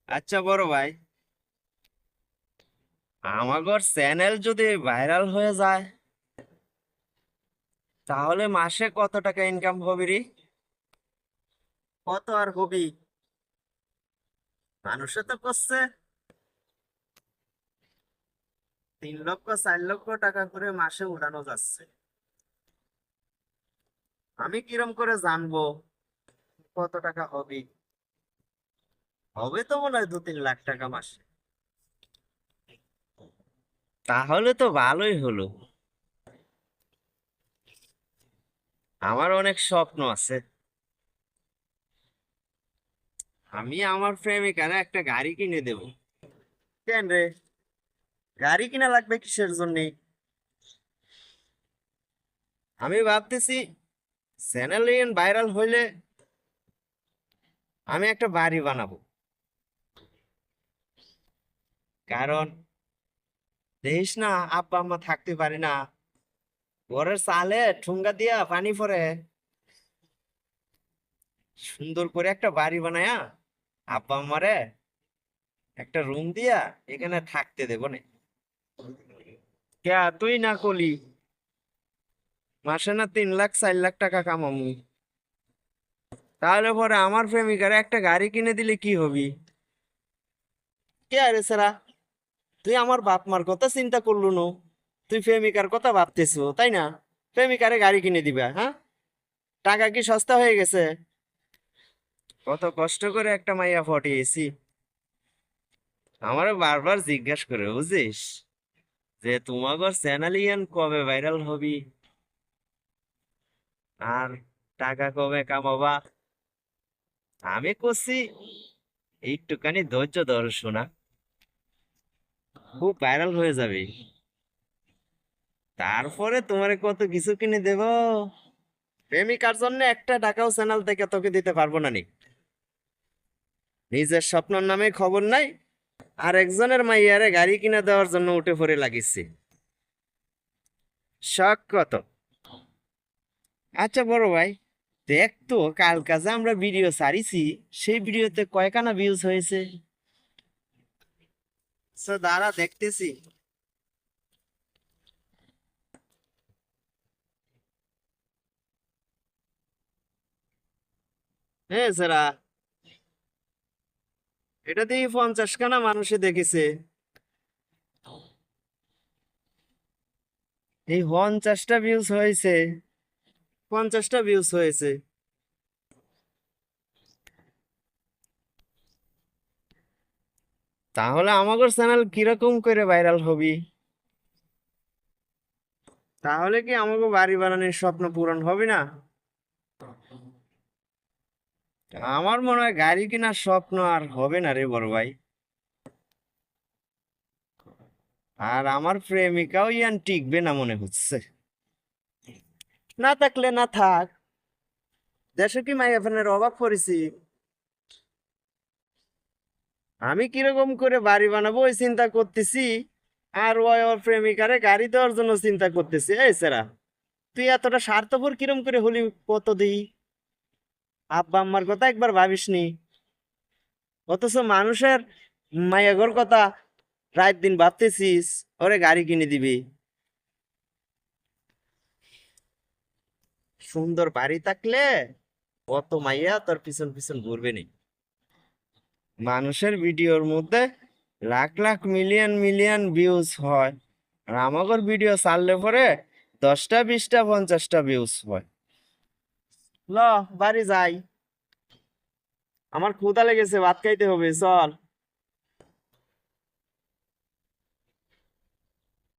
আচ্ছা বড় ভাই, আমাগর চ্যানেল যদি ভাইরাল হয়ে যায় তাহলে মাসে কত টাকা ইনকাম হবে রে? কত আর হবি? মানুষে তো করছে 3 লক্ষ 4 লক্ষ টাকা করে মাসে উড়ানো যাচ্ছে। আমি কিরম করে জানবো কত টাকা হবে? হবে তো মনে হয় 2-3 লাখ টাকা মাসে। তাহলে তো ভালোই হলো। আমার অনেক স্বপ্ন আছে। আমি আমার প্রেমিকারে একটা গাড়ি কিনে দেব। কেন রে? গাড়ি কিনা লাগবে কিসের জন্য? আমি ভাবতেছি চ্যানেল ভাইরাল হইলে আমি একটা বাড়ি বানাবো। কারণ দেখিস না, আব্বা আম্মা থাকতে পারি না, ঘরের চালে ঠুঙ্গা দিয়া পানি পড়ে। সুন্দর করে একটা বাড়ি বানায়া আব্বা আম্মারে একটা রুম দিয়া এখানে থাকতে দেবো না। কে তুই না কলি মাসে না 3 লাখ 4 লাখ টাকা কামামু? তাহলে পরে আমার প্রেমিকার একটা গাড়ি কিনে দিলে কি হবি? কে আরে সারা, তুই আমার বাপ মার কথা চিন্তা করলু নো? তুই প্রেমিকার কথা ভাবতেছো তাই না? প্রেমিকারে গাড়ি কিনে দিবা, হ্যাঁ? টাকা কি সস্তা হয়ে গেছে? কত কষ্ট করে একটা মাইয়া পটিয়েছি। আমারও বারবার জিজ্ঞাসা করে বুঝিস যে তোমাগর চ্যানেল কবে ভাইরাল হবি আর টাকা কবে কামাবা। আমি করছি একটুখানি ধৈর্য ধরো শোনা, খুব ভাইরাল হয়ে যাবে। তারপরে তোমারে কত কিছু কিনে দেব। প্রেমিকার জন্য একটা টাকাও চ্যানেল থেকে তোকে দিতে পারবো না নি। নিজের স্বপ্নের নামে খবর নাই, আর একজনের মাইয়ারে গাড়ি কিনে দেওয়ার জন্য উঠে পড়ে লাগিছে। শখ কত! আচ্ছা বড় ভাই, দেখ তো কাল কাজে আমরা ভিডিও ছাড়িছি, সেই ভিডিওতে কয়খানা ভিউজ হয়েছে? দাঁড়া দেখতেছি। হ্যাঁ স্যারা, এটা দিয়ে 50খানা মানুষে দেখেছে। এই 50টা ভিউজ হয়েছে, 50টা ভিউজ হয়েছে। তাহলে আমাদের চ্যানেল কিরকম করে ভাইরাল হবি? তাহলে কি আমাকে বাড়ি বানানোর স্বপ্ন পূরণ হবে না? আমার মনে হয় গাড়ি কেনার স্বপ্ন আর হবে না রে বড় ভাই। আর আমার প্রেমিকাও ইয়ান টিকবে না মনে হচ্ছে। না থাকলে না থাক, দেশে কি মাইয়া ফেনের অভাব পড়েছি? আমি কিরকম করে বাড়ি বানাবো ওই চিন্তা করতেছি, আর ওই ওর প্রেমিকারে গাড়ি দেওয়ার জন্য চিন্তা করতেছি। এই সেরা, তুই এতটা স্বার্থপর কিরম করে হলি কত দিই? আব্বা আম্মার কথা একবার ভাবিসনি? অথচ মানুষের মায়াগর কথা রাত দিন ভাবতেছিস ওরে গাড়ি কিনে দিবি। সুন্দর বাড়ি থাকলে কত মাইয়া তোর পিছন পিছন ঘুরবে নি। মানুষের ভিডিওর মধ্যে lakh lakh million million views হয়, আর আমাদের ভিডিও ছাড়লে পরে 10টা 20টা 50টা ভিউজ হয়। ল, বাড়ি যাই, আমার ক্ষুধা লেগেছে, ভাত খাইতে হবে, চল।